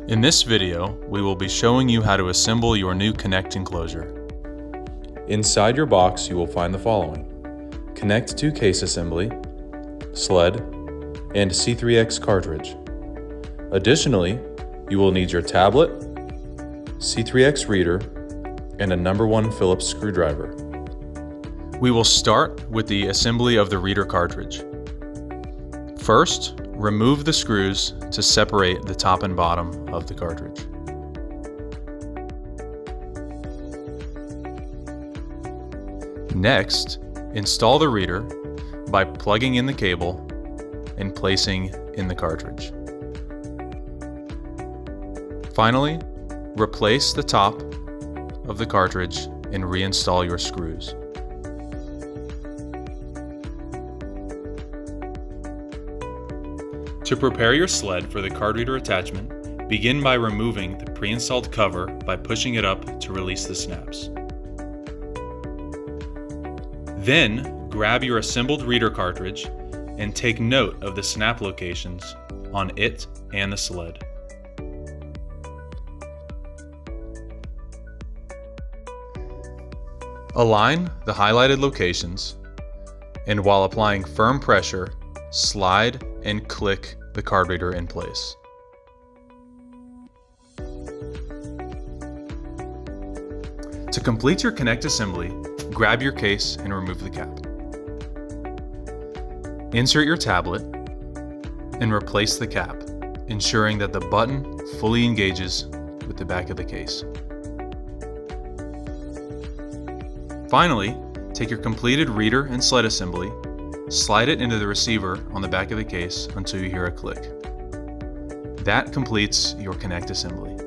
In this video, we will be showing you how to assemble your new Connect enclosure. Inside your box, you will find the following: Connect to case assembly, sled, and C3X cartridge. Additionally, you will need your tablet, C3X reader, and a number 1 Phillips screwdriver. We will start with the assembly of the reader cartridge. First, remove the screws to separate the top and bottom of the cartridge. Next, install the reader by plugging in the cable and placing in the cartridge. Finally, replace the top of the cartridge and reinstall your screws. To prepare your sled for the card reader attachment, begin by removing the pre-installed cover by pushing it up to release the snaps. Then, grab your assembled reader cartridge and take note of the snap locations on it and the sled. Align the highlighted locations, and while applying firm pressure, slide and click the card reader in place. To complete your Connect assembly, grab your case and remove the cap. Insert your tablet and replace the cap, ensuring that the button fully engages with the back of the case. Finally, take your completed reader and sled assembly, slide it into the receiver on the back of the case until you hear a click. That completes your Connect assembly.